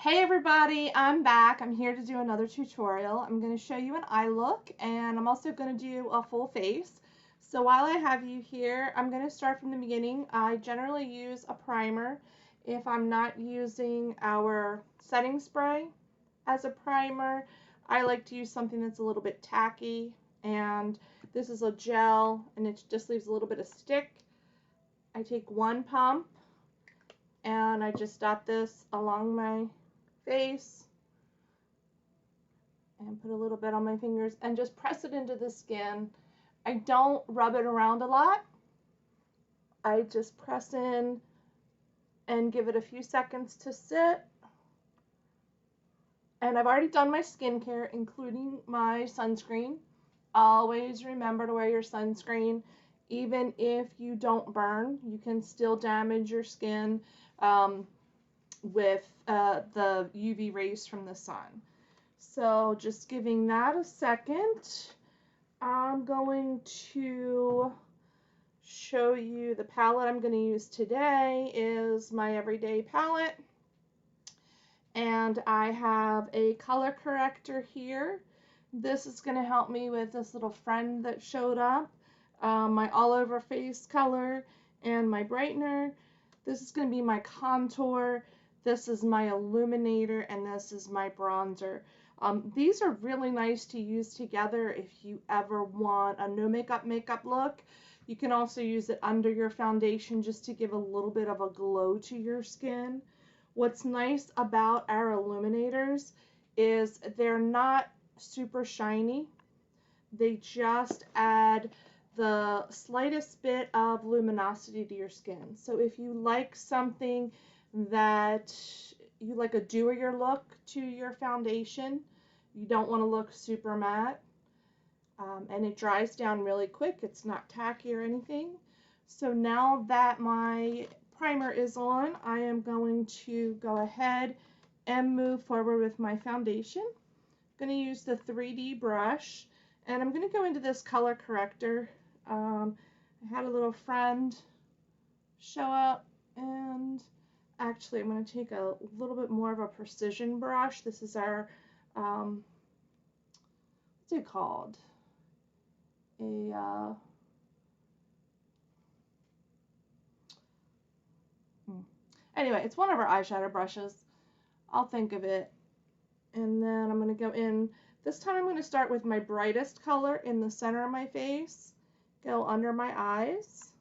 Hey everybody, I'm back. I'm here to do another tutorial. I'm going to show you an eye look, and I'm also going to do a full face. So while I have you here, I'm going to start from the beginning. I generally use a primer if I'm not using our setting spray as a primer. I like to use something that's a little bit tacky, and this is a gel and it just leaves a little bit of stick. I take one pump and I just dot this along my face and put a little bit on my fingers and just press it into the skin. I don't rub it around a lot. I just press in and give it a few seconds to sit. And I've already done my skincare, including my sunscreen. Always remember to wear your sunscreen. Even if you don't burn, you can still damage your skin with the UV rays from the sun. So just giving that a second, I'm going to show you the palette I'm going to use today is my everyday palette. And I have a color corrector here. This is going to help me with this little friend that showed up, my all over face color and my brightener. This is going to be my contour. This is my illuminator, and this is my bronzer. These are really nice to use together if you ever want a no makeup look. You can also use it under your foundation just to give a little bit of a glow to your skin. What's nice about our illuminators is they're not super shiny. They just add the slightest bit of luminosity to your skin. So if you like something that you like a dewier look to your foundation, you don't want to look super matte, and it dries down really quick. It's not tacky or anything. So now that my primer is on, I am going to go ahead and move forward with my foundation. I'm going to use the 3D brush, and I'm going to go into this color corrector. I had a little friend show up, and actually I'm going to take a little bit more of a precision brush. This is our, what's it called? Anyway, it's one of our eyeshadow brushes. I'll think of it. And then I'm going to go in. This time I'm going to start with my brightest color in the center of my face, go under my eyes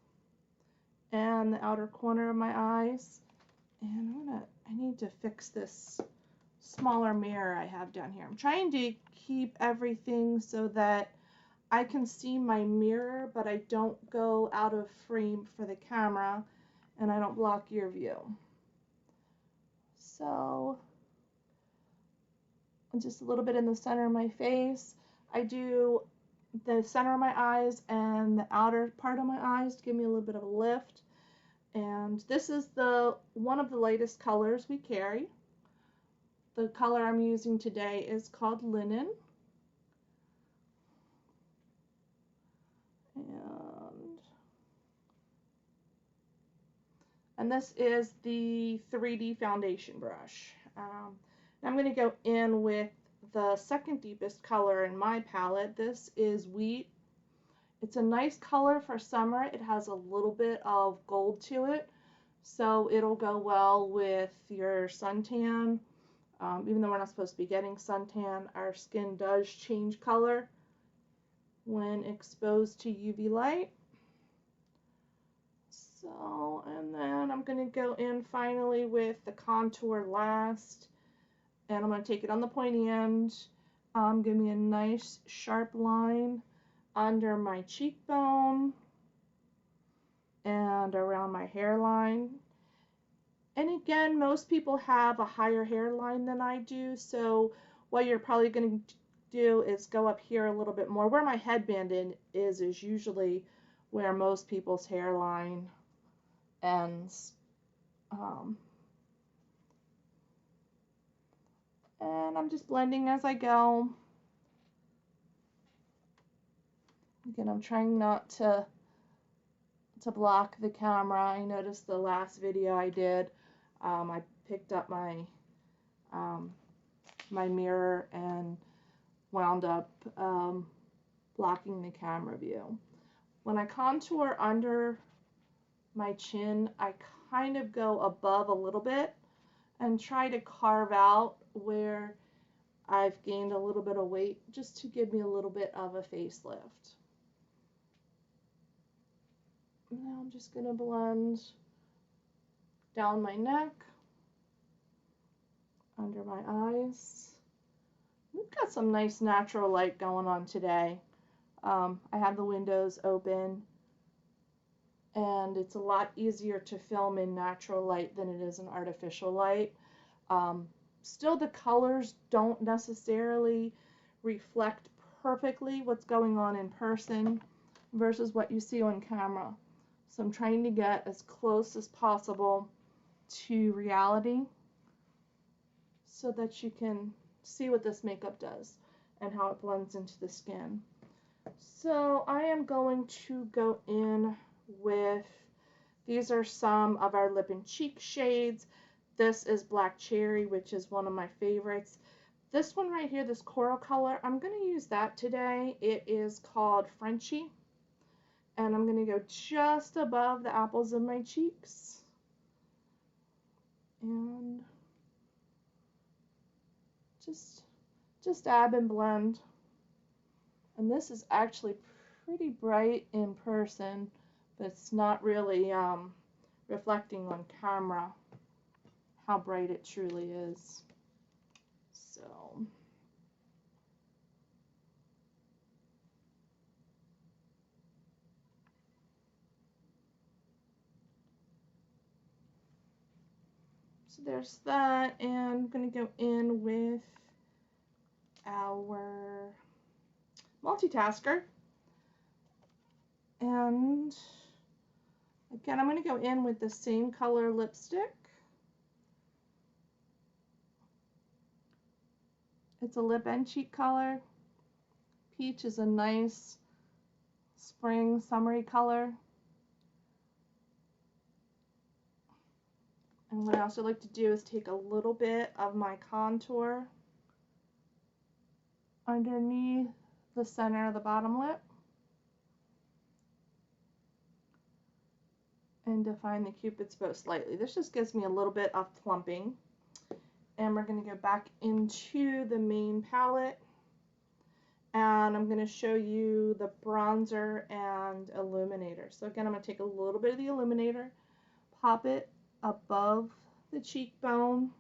and the outer corner of my eyes. And I need to fix this smaller mirror I have down here. I'm trying to keep everything so that I can see my mirror, but I don't go out of frame for the camera and I don't block your view. So just a little bit in the center of my face. I do the center of my eyes and the outer part of my eyes to give me a little bit of a lift. And this is one of the latest colors we carry. The color I'm using today is called Linen. And this is the 3D foundation brush. I'm going to go in with the second deepest color in my palette. This is Wheat. It's a nice color for summer. It has a little bit of gold to it, so it'll go well with your suntan. Even though we're not supposed to be getting suntan, our skin does change color when exposed to UV light. So, and then I'm going to go in finally with the contour last, and I'm going to take it on the pointy end, give me a nice sharp line under my cheekbone and around my hairline. And again, most people have a higher hairline than I do, so what you're probably going to do is go up here a little bit more. Where my headband is usually where most people's hairline ends. And I'm just blending as I go. Again, I'm trying not to block the camera. I noticed the last video I did, I picked up my my mirror and wound up blocking the camera view. When I contour under my chin, I kind of go above a little bit and try to carve out where I've gained a little bit of weight just to give me a little bit of a facelift. Now I'm just going to blend down my neck, under my eyes. We've got some nice natural light going on today. I have the windows open, and it's a lot easier to film in natural light than it is in artificial light. Still, the colors don't necessarily reflect perfectly what's going on in person versus what you see on camera. So I'm trying to get as close as possible to reality so that you can see what this makeup does and how it blends into the skin. So I am going to go in with, these are some of our lip and cheek shades. This is Black Cherry, which is one of my favorites. This one right here, this coral color, I'm going to use that today. It is called Frenchie. And I'm going to go just above the apples of my cheeks. And just dab and blend. And this is actually pretty bright in person, but it's not really reflecting on camera how bright it truly is. So there's that, and I'm going to go in with our multitasker. And again, I'm going to go in with the same color lipstick. It's a lip and cheek color. Peach is a nice spring, summery color. And what I also like to do is take a little bit of my contour underneath the center of the bottom lip and define the Cupid's bow slightly. This just gives me a little bit of plumping. And we're going to go back into the main palette, and I'm going to show you the bronzer and illuminator. So again, I'm going to take a little bit of the illuminator, pop it above the cheekbone,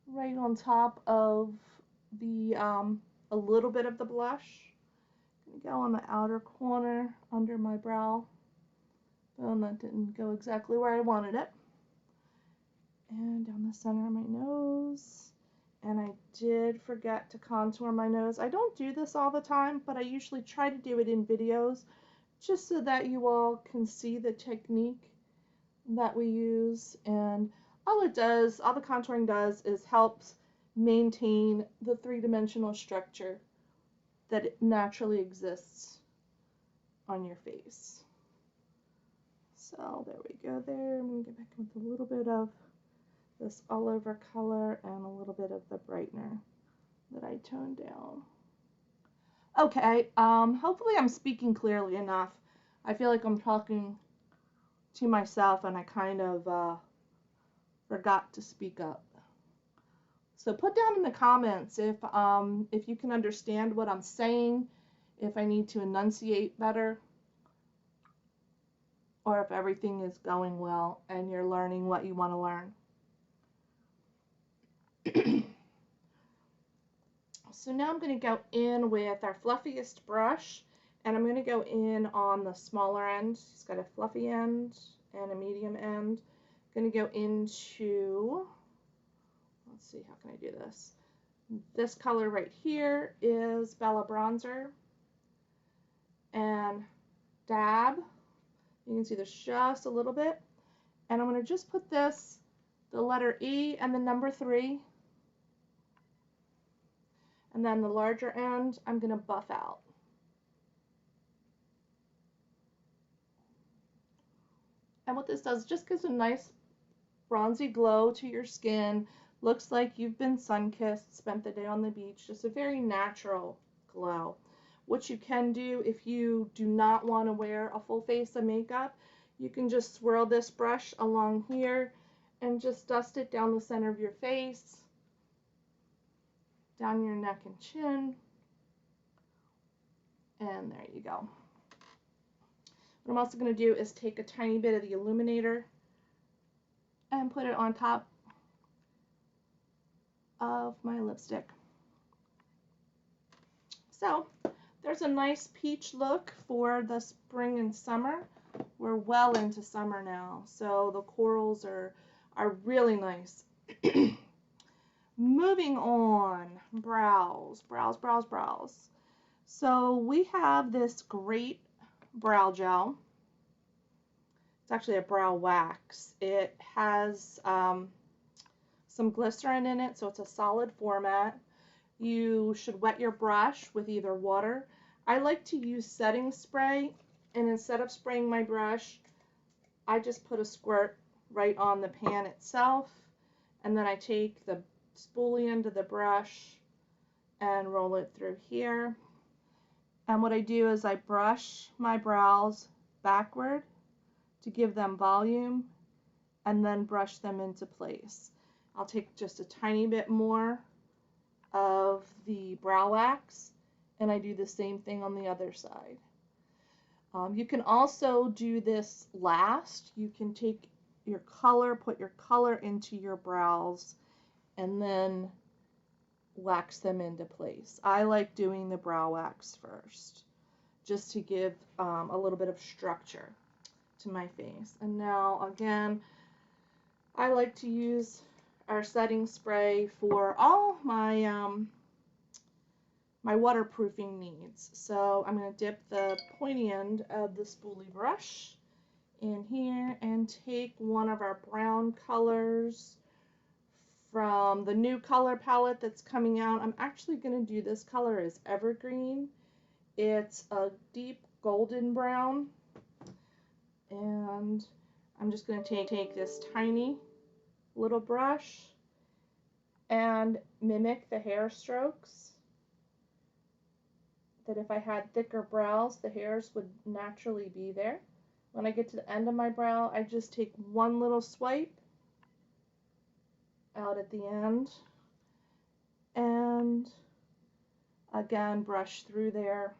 right on top of the a little bit of the blush. I'm going to go on the outer corner under my brow bone. That didn't go exactly where I wanted it. And down the center of my nose. And I did forget to contour my nose. I don't do this all the time, but I usually try to do it in videos just so that you all can see the technique that we use. And all it does, all the contouring does, is helps maintain the three-dimensional structure that it naturally exists on your face. So there we go there. I'm going to get back with a little bit of this all over color and a little bit of the brightener that I toned down. Okay, hopefully I'm speaking clearly enough. I feel like I'm talking to myself and I kind of forgot to speak up. So put down in the comments if you can understand what I'm saying, if I need to enunciate better, or if everything is going well and you're learning what you want to learn. So now I'm going to go in with our fluffiest brush, and I'm going to go in on the smaller end. It's got a fluffy end and a medium end. I'm going to go into, let's see, how can I do this? This color right here is Bella Bronzer, and dab. You can see there's just a little bit, and I'm going to just put this, the letter E and the number 3. And then the larger end, I'm going to buff out. And what this does, just gives a nice bronzy glow to your skin, Looks like you've been sun-kissed, spent the day on the beach. Just a very natural glow. What you can do if you do not want to wear a full face of makeup, you can just swirl this brush along here and just dust it down the center of your face, down your neck and chin, and there you go. What I'm also going to do is take a tiny bit of the illuminator and put it on top of my lipstick. So there's a nice peach look for the spring and summer. We're well into summer now, so the corals are really nice. Moving on, brows. So we have this great brow gel. It's actually a brow wax. It has some glycerin in it, so it's a solid format. You should wet your brush with either water. I like to use setting spray, and instead of spraying my brush, I just put a squirt right on the pan itself, and then I take the spoolie end of the brush and roll it through here. And what I do is I brush my brows backward to give them volume and then brush them into place. I'll take just a tiny bit more of the brow wax, and I do the same thing on the other side. You can also do this last. You can take your color, put your color into your brows, and then wax them into place. I like doing the brow wax first, just to give a little bit of structure to my face. And now, again, I like to use our setting spray for all my my waterproofing needs. So I'm going to dip the pointy end of the spoolie brush in here and take one of our brown colors from the new color palette that's coming out. I'm actually going to do this color as Evergreen. It's a deep golden brown, and I'm just going to take this tiny little brush and mimic the hair strokes that if I had thicker brows, the hairs would naturally be there. When I get to the end of my brow, I just take one little swipe out at the end and again brush through there,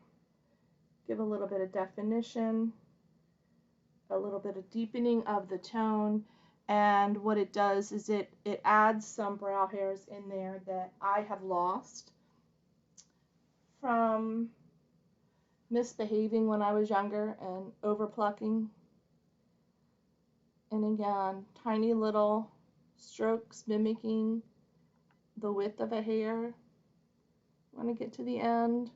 give a little bit of definition, a little bit of deepening of the tone, and what it does is it adds some brow hairs in there that I have lost from misbehaving when I was younger and over plucking. And again, tiny little strokes mimicking the width of a hair. When I get to the end,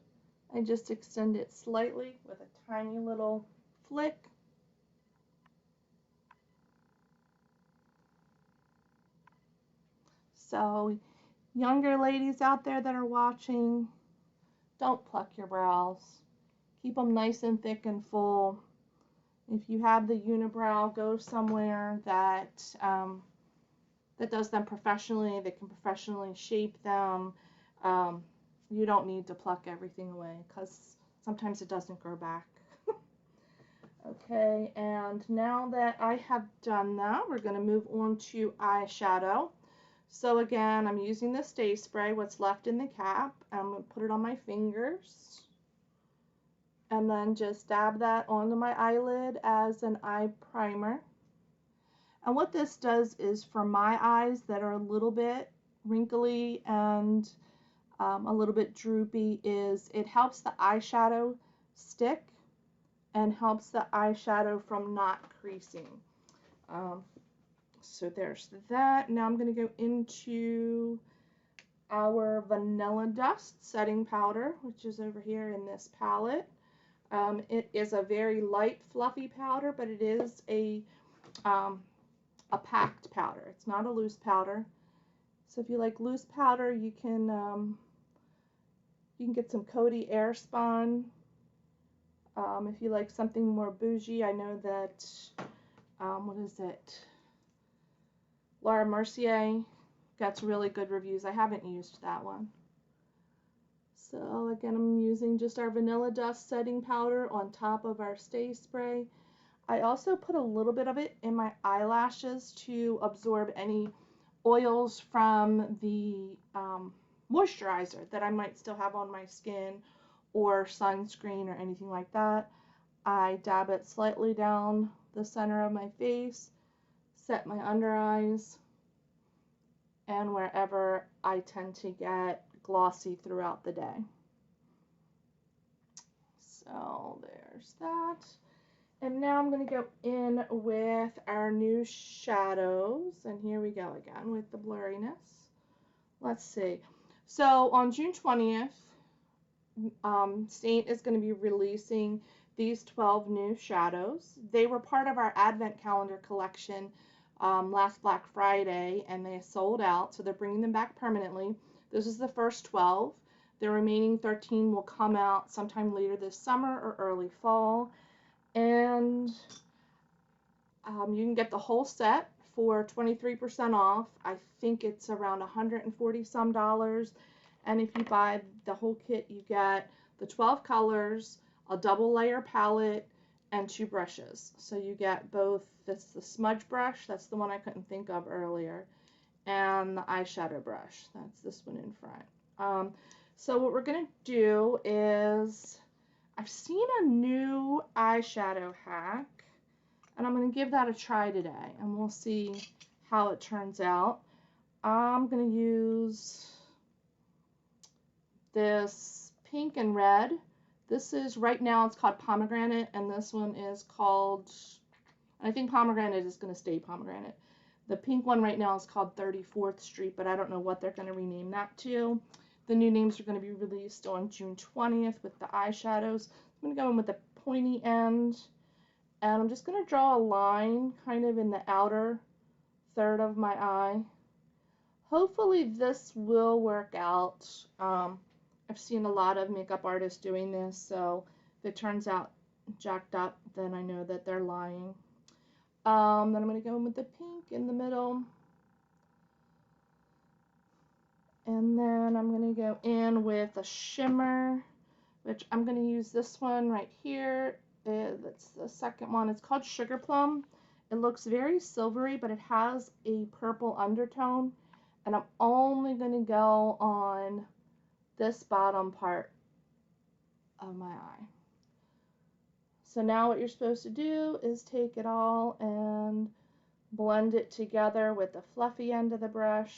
I just extend it slightly with a tiny little flick. So, younger ladies out there that are watching, don't pluck your brows. Keep them nice and thick and full. If you have the unibrow, go somewhere that that does them professionally, that can professionally shape them. You don't need to pluck everything away because sometimes it doesn't grow back. Okay, and now that I have done that, we're going to move on to eyeshadow. So again, I'm using the Stay Spray, what's left in the cap. I'm going to put it on my fingers and then just dab that onto my eyelid as an eye primer. And what this does is for my eyes that are a little bit wrinkly and a little bit droopy, is it helps the eyeshadow stick and helps the eyeshadow from not creasing. So there's that. Now I'm going to go into our Vanilla Dust setting powder, which is over here in this palette. It is a very light, fluffy powder, but it is a packed powder. It's not a loose powder. So if you like loose powder, you can get some Coty Airspun. If you like something more bougie, I know that what is it? Laura Mercier gets really good reviews. I haven't used that one. So again, I'm using just our Vanilla Dust setting powder on top of our Stay Spray. I also put a little bit of it in my eyelashes to absorb any oils from the moisturizer that I might still have on my skin, or sunscreen or anything like that. I dab it slightly down the center of my face, set my under eyes, and wherever I tend to get glossy throughout the day. So there's that. And now I'm going to go in with our new shadows. And here we go again with the blurriness. Let's see. So on June 20th, SEINT is going to be releasing these 12 new shadows. They were part of our Advent Calendar collection last Black Friday, and they sold out, so they're bringing them back permanently. This is the first 12. The remaining 13 will come out sometime later this summer or early fall. And you can get the whole set for 23% off. I think it's around $140 some. And if you buy the whole kit, you get the 12 colors, a double layer palette, and 2 brushes. So you get both, that's the smudge brush, that's the one I couldn't think of earlier, and the eyeshadow brush, that's this one in front. So what we're going to do is, I've seen a new eyeshadow hack, and I'm going to give that a try today, and we'll see how it turns out. I'm going to use this pink and red. This is, right now it's called Pomegranate, and this one is called, I think Pomegranate is going to stay Pomegranate. The pink one right now is called 34th Street, but I don't know what they're going to rename that to. The new names are going to be released on June 20th with the eyeshadows. I'm going to go in with the pointy end, and I'm just going to draw a line kind of in the outer third of my eye. Hopefully this will work out. I've seen a lot of makeup artists doing this, so if it turns out jacked up, then I know that they're lying. Then I'm going to go in with the pink in the middle. And then I'm going to go in with a shimmer, which I'm going to use this one right here. That's the second one. It's called Sugar Plum. It looks very silvery, but it has a purple undertone. And I'm only going to go on this bottom part of my eye. So now what you're supposed to do is take it all and blend it together with the fluffy end of the brush.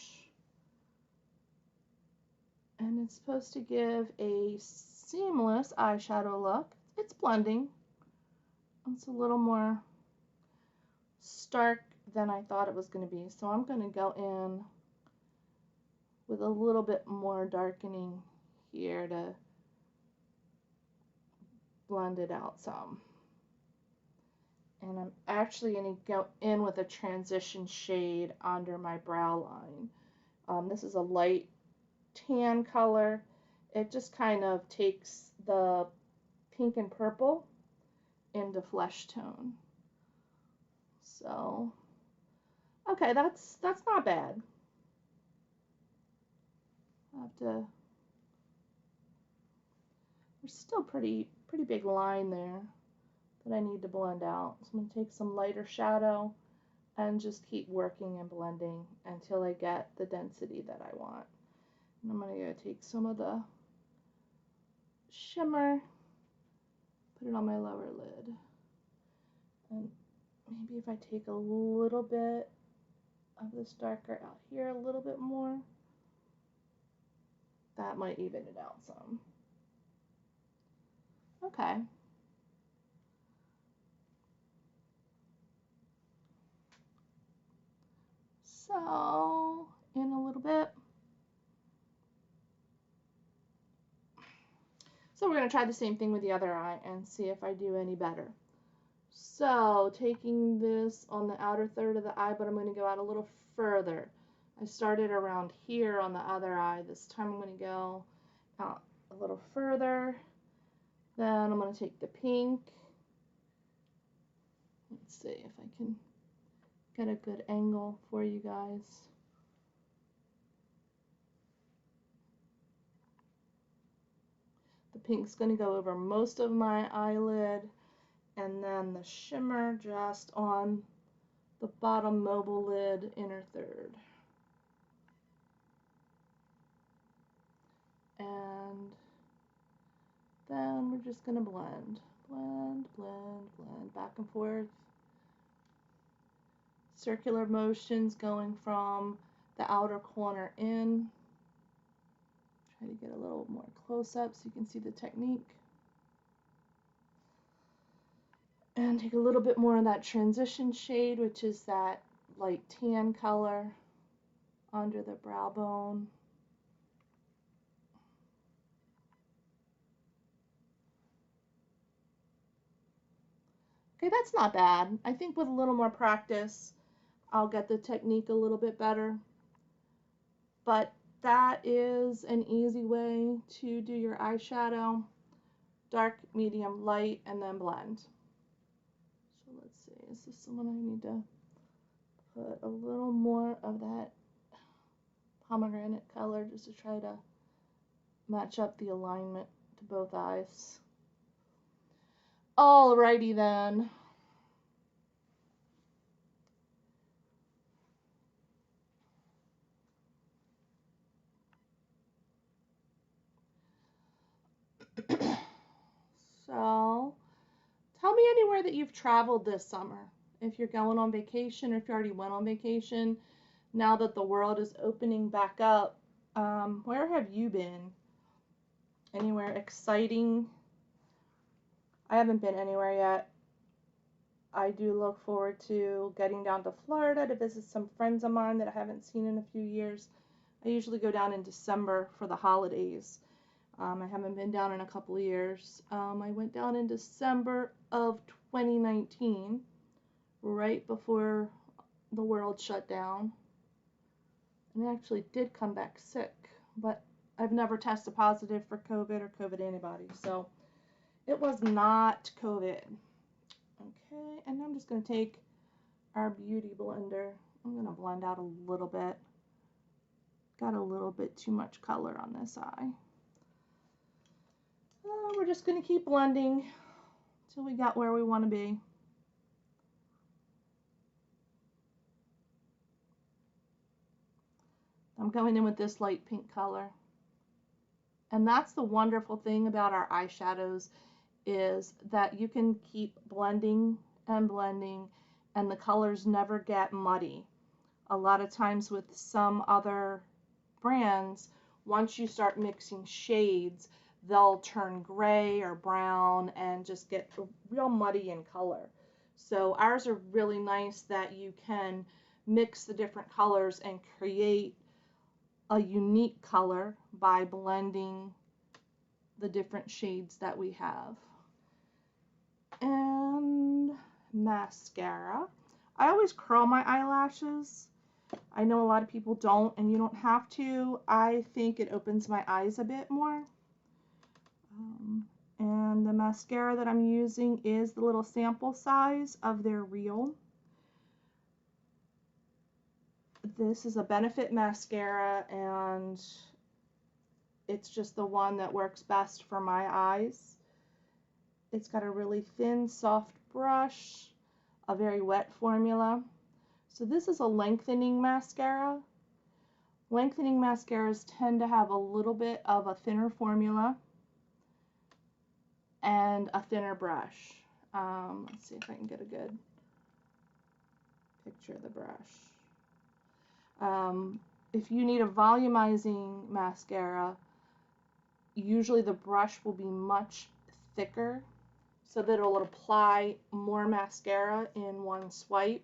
And it's supposed to give a seamless eyeshadow look. It's blending. It's a little more stark than I thought it was going to be. So I'm going to go in with a little bit more darkening here to blend it out some. And I'm actually going to go in with a transition shade under my brow line. This is a light tan color. It just kind of takes the pink and purple into flesh tone. So, okay, that's not bad. I have to. There's still pretty big line there that I need to blend out. So I'm going to take some lighter shadow and just keep working and blending until I get the density that I want. And I'm going to go take some of the shimmer, put it on my lower lid. And maybe if I take a little bit of this darker out here, a little bit more, that might even it out some. Okay. So, in a little bit. So we're going to try the same thing with the other eye and see if I do any better. So, taking this on the outer third of the eye, but I'm going to go out a little further. I started around here on the other eye. This time I'm going to go out a little further. Then I'm going to take the pink. Let's see if I can get a good angle for you guys. pink's going to go over most of my eyelid, and then the shimmer just on the bottom mobile lid, inner third. And then we're just going to blend, blend, blend, blend, back and forth. Circular motions going from the outer corner in. Try to get a little more close up so you can see the technique. And take a little bit more of that transition shade, which is that light tan color, under the brow bone. Okay, that's not bad. I think with a little more practice, I'll get the technique a little bit better. But that is an easy way to do your eyeshadow. Dark, medium, light, and then blend. So let's see, is this the one I need to put a little more of that pomegranate color just to try to match up the alignment to both eyes. Alrighty then. So, tell me anywhere that you've traveled this summer. If you're going on vacation or if you already went on vacation, now that the world is opening back up, where have you been? Anywhere exciting? I haven't been anywhere yet. I do look forward to getting down to Florida to visit some friends of mine that I haven't seen in a few years. I usually go down in December for the holidays. I haven't been down in a couple of years. I went down in December of 2019, right before the world shut down. And I actually did come back sick, but I've never tested positive for COVID or COVID antibodies, so it was not COVID. Okay, and I'm just going to take our beauty blender. I'm going to blend out a little bit. Got a little bit too much color on this eye. We're just going to keep blending till we got where we want to be. I'm going in with this light pink color. And that's the wonderful thing about our eyeshadows, is that you can keep blending and blending and the colors never get muddy. A lot of times with some other brands, once you start mixing shades, they'll turn gray or brown and just get real muddy in color. So ours are really nice that you can mix the different colors and create a unique color by blending the different shades that we have. And mascara. I always curl my eyelashes. I know a lot of people don't, and you don't have to. I think it opens my eyes a bit more. And the mascara that I'm using is the little sample size of their Real. This is a Benefit mascara, and it's just the one that works best for my eyes. It's got a really thin, soft brush, a very wet formula. So this is a lengthening mascara. Lengthening mascaras tend to have a little bit of a thinner formula and a thinner brush. Let's see if I can get a good picture of the brush. If you need a volumizing mascara, usually the brush will be much thicker so that it'll apply more mascara in one swipe,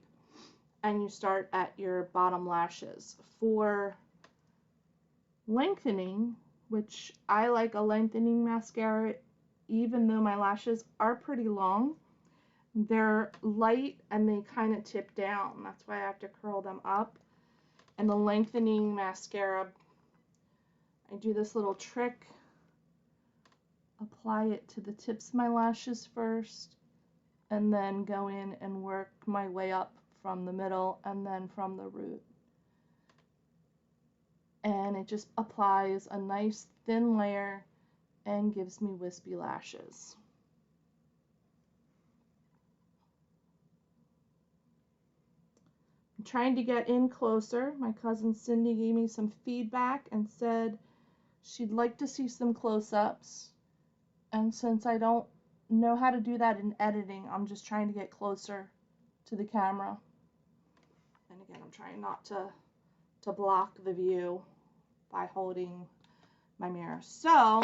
and you start at your bottom lashes. For lengthening, which I like a lengthening mascara, even though my lashes are pretty long, they're light and they kind of tip down. That's why I have to curl them up. And the lengthening mascara, I do this little trick. Apply it to the tips of my lashes first, and then go in and work my way up from the middle and then from the root. And it just applies a nice thin layer and gives me wispy lashes. I'm trying to get in closer. My cousin Cindy gave me some feedback and said she'd like to see some close-ups. And since I don't know how to do that in editing, I'm just trying to get closer to the camera. And again, I'm trying not to block the view by holding my mirror. So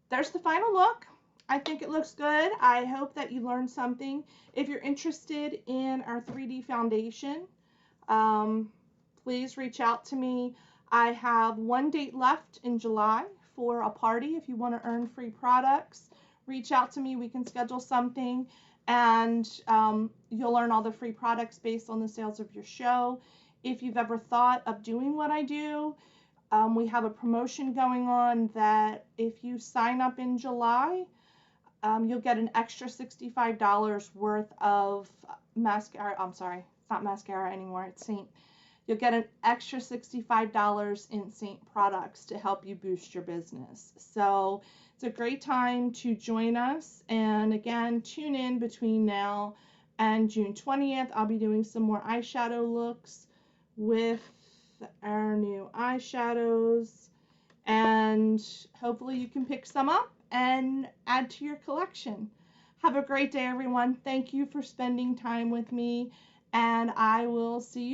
there's the final look. I think it looks good. I hope that you learned something. If you're interested in our 3D foundation, please reach out to me. I have one date left in July for a party. If you want to earn free products, reach out to me. We can schedule something, and you'll learn all the free products based on the sales of your show. If you've ever thought of doing what I do, we have a promotion going on that if you sign up in July, you'll get an extra $65 worth of mascara. I'm sorry, it's not mascara anymore, it's SEINT. You'll get an extra $65 in SEINT products to help you boost your business. So it's a great time to join us. And again, tune in between now and June 20th. I'll be doing some more eyeshadow looks with our new eyeshadows. And hopefully you can pick some up and add to your collection. Have a great day, everyone. Thank you for spending time with me, and I will see you